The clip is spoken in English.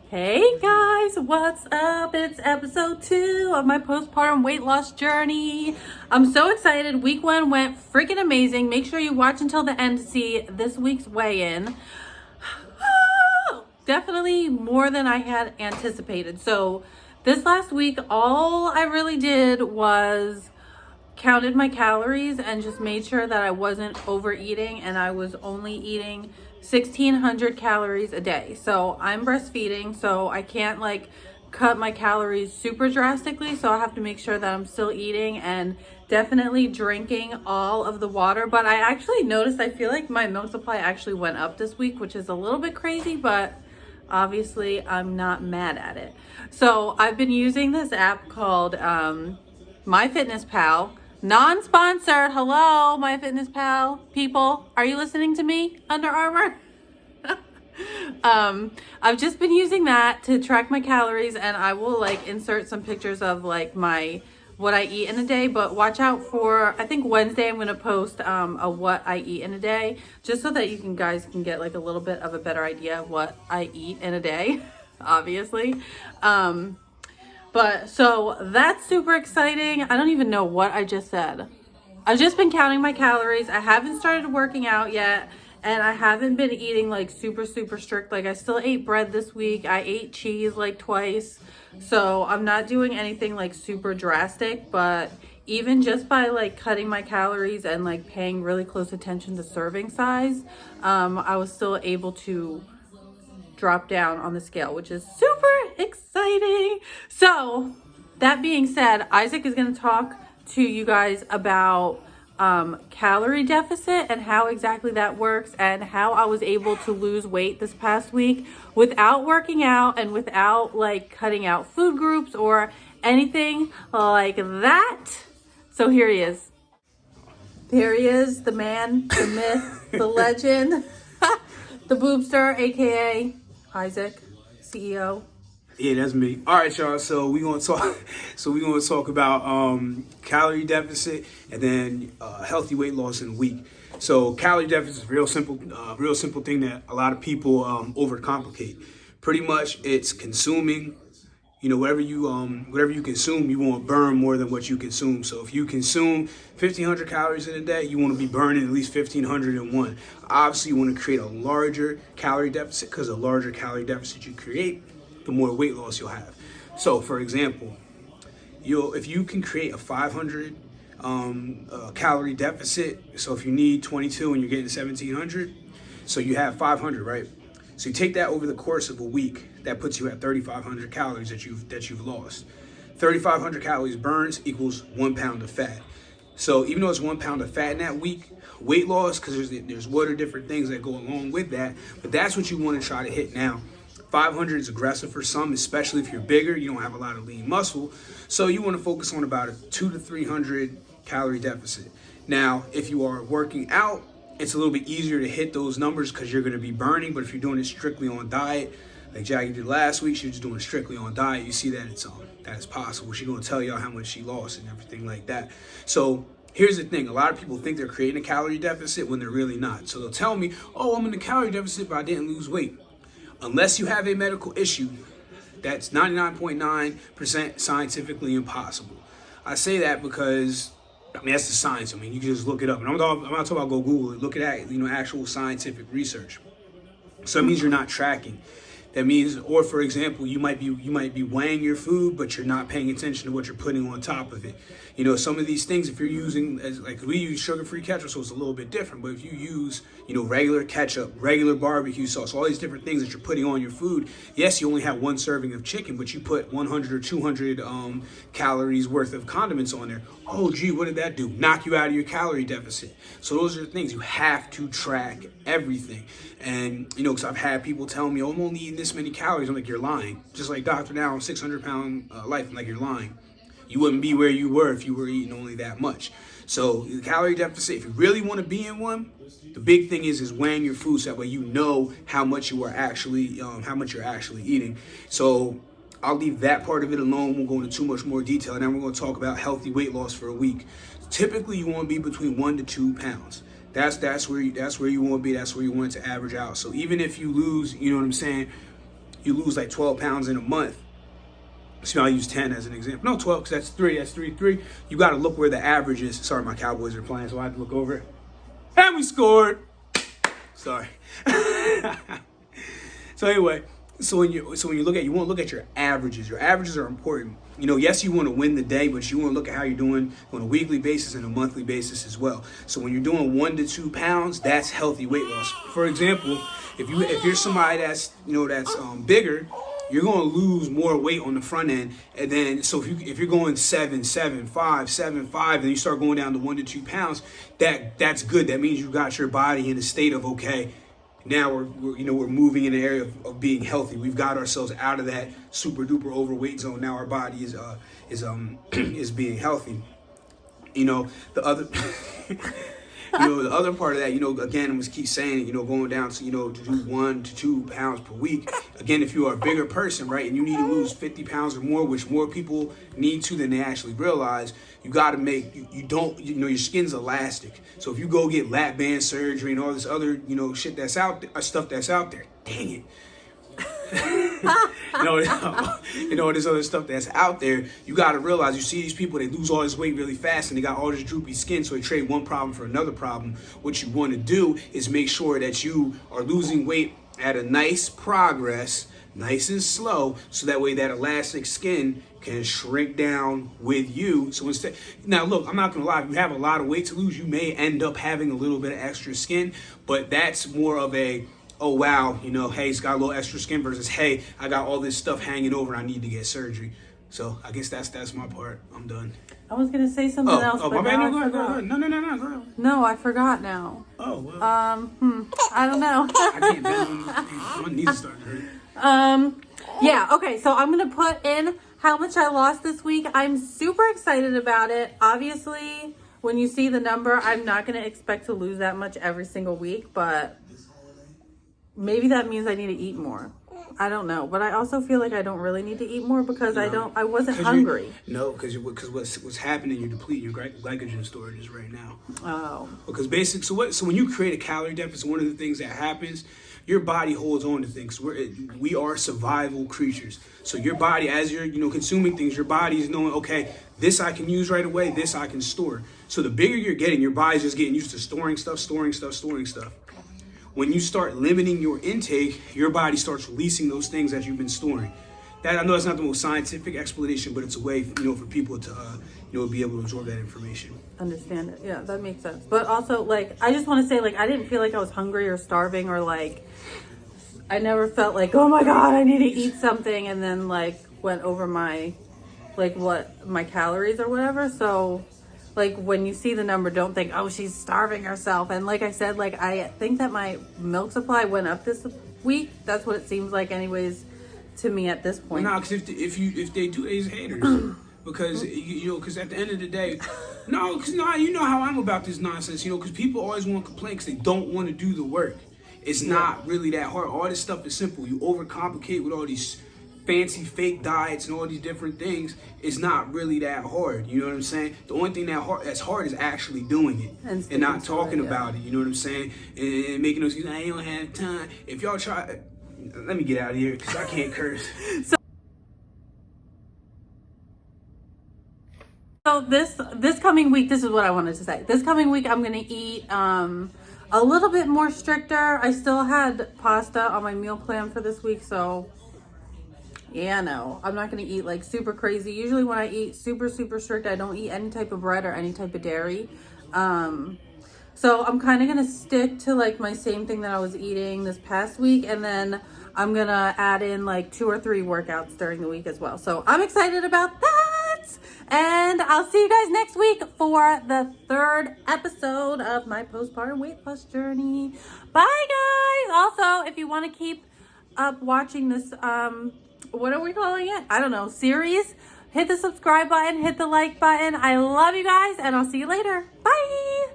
Hey guys, what's up? It's episode 2 of my postpartum weight loss journey. I'm so excited. Week 1 went freaking amazing. Make sure you watch until the end to see this week's weigh-in. Definitely more than I had anticipated. So this last week, all I really did was counted my calories and just made sure that I wasn't overeating and I was only eating 1,600 calories a day. So I'm breastfeeding, so I can't cut my calories super drastically. So I have to make sure that I'm still eating and definitely drinking all of the water. But I actually noticed, I feel like my milk supply actually went up this week, which is a little bit crazy, but obviously I'm not mad at it. So I've been using this app called MyFitnessPal. Non-sponsored. Hello, MyFitnessPal people. Are you listening to me, Under Armour? I've just been using that to track my calories, and I will insert some pictures of what I eat in a day. But watch out for, I think Wednesday I'm going to post a what I eat in a day, just so that you guys can get a little bit of a better idea of what I eat in a day, obviously. But so that's super exciting. I don't even know what I just said. I've just been counting my calories. I haven't started working out yet. And I haven't been eating super strict. I still ate bread this week. I ate cheese twice. So I'm not doing anything super drastic. But even just by cutting my calories and paying really close attention to serving size, I was still able to drop down on the scale, which is super exciting. So that being said, Isaac is going to talk to you guys about calorie deficit and how exactly that works and how I was able to lose weight this past week without working out and without cutting out food groups or anything like that. So here he is. There he is, the man, the myth, the legend, the boobster, aka Isaac, CEO. Yeah, that's me. All right, y'all. So we're gonna talk about calorie deficit and then healthy weight loss in a week. So calorie deficit is real simple thing that a lot of people overcomplicate. Pretty much, it's consuming. Whatever you consume, you want to burn more than what you consume. So if you consume 1,500 calories in a day, you want to be burning at least 1,501. Obviously, you want to create a larger calorie deficit because the larger calorie deficit you create, the more weight loss you'll have. So, for example, if you can create a 500 calorie deficit, so if you need 22 and you're getting 1,700, so you have 500, right? So you take that over the course of a week, that puts you at 3,500 calories that you've lost. 3,500 calories burns equals 1 pound of fat. So even though it's 1 pound of fat in that week, weight loss, because there's what are different things that go along with that, but that's what you want to try to hit now. 500 is aggressive for some, especially if you're bigger, you don't have a lot of lean muscle. So you want to focus on about a 200 to 300 calorie deficit. Now, if you are working out, it's a little bit easier to hit those numbers because you're going to be burning. But if you're doing it strictly on diet, like Jackie did last week, she was just doing it strictly on diet. You see that that is possible. She's going to tell y'all how much she lost and everything like that. So here's the thing. A lot of people think they're creating a calorie deficit when they're really not. So they'll tell me, oh, I'm in a calorie deficit, but I didn't lose weight. Unless you have a medical issue, that's 99.9% scientifically impossible. I say that because that's the science. You can just look it up. And I'm not talking about go Google it. Look at actual scientific research. So it means you're not tracking. That means, or for example, you might be weighing your food, but you're not paying attention to what you're putting on top of it. Some of these things, if you're using, we use sugar-free ketchup, so it's a little bit different. But if you use, regular ketchup, regular barbecue sauce, all these different things that you're putting on your food, yes, you only have one serving of chicken, but you put 100 or 200 calories worth of condiments on there. Oh, gee, what did that do? Knock you out of your calorie deficit. So those are the things. You have to track everything. And, because I've had people tell me, oh, I'm only eating this many calories. I'm like, you're lying. Just like Dr. Now, 600-pound life. I'm like, you're lying. You wouldn't be where you were if you were eating only that much. So the calorie deficit, if you really want to be in one, the big thing is weighing your food so that way you know how much you're actually eating. So I'll leave that part of it alone. We'll go into too much more detail, and then we're going to talk about healthy weight loss for a week. Typically, you want to be between 1 to 2 pounds. That's where you want to be. That's where you want it to average out. So even if you lose, you lose like 12 pounds in a month. So I'll use 10 as an example. No, 12, because that's 3. That's 3. You got to look where the average is. Sorry, my Cowboys are playing, so I have to look over it. And we scored. Sorry. So anyway, so when you look at, you want to look at your averages. Your averages are important. Yes, you want to win the day, but you want to look at how you're doing on a weekly basis and a monthly basis as well. So when you're doing 1 to 2 pounds, that's healthy weight loss. For example, if you're somebody that's bigger, you're going to lose more weight on the front end. And then, so if you're going 7, 5, 7, 5, and you start going down to 1 to 2 pounds, that's good. That means you got your body in a state of, okay, now we're moving in the area of being healthy. We've got ourselves out of that super duper overweight zone. Now our body is being healthy. The other the other part of that, again, I'm just keep saying it, going down to, to do 1 to 2 pounds per week. Again, if you are a bigger person, right, and you need to lose 50 pounds or more, which more people need to than they actually realize, you got to make, your skin's elastic. So if you go get lap band surgery and all this other, shit that's out there, stuff that's out there, dang it. This other stuff that's out there, you got to realize, you see these people, they lose all this weight really fast and they got all this droopy skin, so they trade one problem for another problem. What you want to do is make sure that you are losing weight at a nice progress, nice and slow, so that way that elastic skin can shrink down with you. So instead, now look, I'm not gonna lie, if you have a lot of weight to lose, you may end up having a little bit of extra skin, but that's more of a, oh wow, hey, it's got a little extra skin versus, hey, I got all this stuff hanging over and I need to get surgery. So I guess that's my part. I'm done. I was gonna say something else, but my bad. now No, I go forgot. ahead. No, girl. No, I forgot now. Oh, well. I don't know. I can't my knees are starting to hurt. Yeah, okay, so I'm gonna put in how much I lost this week. I'm super excited about it. Obviously, when you see the number, I'm not gonna expect to lose that much every single week, but maybe that means I need to eat more. I don't know, but I also feel like I don't really need to eat more because I wasn't hungry. Because what's happening, you're depleting your glycogen storages right now. Oh. Because so when you create a calorie deficit, one of the things that happens, your body holds on to things. We are survival creatures. So your body, as you're consuming things, your body is knowing, okay, this I can use right away, this I can store. So the bigger you're getting, your body's just getting used to storing stuff. When you start limiting your intake, your body starts releasing those things that you've been storing. I know that's not the most scientific explanation, but it's a way, for people to, be able to absorb that information. Understand it. Yeah, that makes sense. But also, I just want to say, I didn't feel like I was hungry or starving or, I never felt like, oh my God, I need to eat something, and then, went over my, my calories or whatever. So, when you see the number, don't think, oh, she's starving herself. And like I said, I think that my milk supply went up this week. That's what it seems like anyways to me at this point. No, because if they do, they's haters. Because, because at the end of the day, you know how I'm about this nonsense, because people always want to complain because they don't want to do the work. It's not really that hard. All this stuff is simple. You overcomplicate with all these fancy fake diets and all these different things. It's not really that hard. You know what I'm saying? The only thing that's hard is actually doing it and not talking about it. You know what I'm saying? And making those excuses. I don't have time. If y'all try, let me get out of here because I can't curse. So this coming week, this is what I wanted to say. This coming week, I'm gonna eat a little bit more stricter. I still had pasta on my meal plan for this week, so. Yeah, no, I'm not going to eat super crazy. Usually when I eat super strict, I don't eat any type of bread or any type of dairy. So I'm kind of going to stick to my same thing that I was eating this past week. And then I'm going to add in 2 or 3 workouts during the week as well. So I'm excited about that. And I'll see you guys next week for the 3rd episode of my postpartum weight loss journey. Bye guys. Also, if you want to keep up watching this, what are we calling it? I don't know, series. Hit the subscribe button, hit the like button. I love you guys, and I'll see you later. Bye.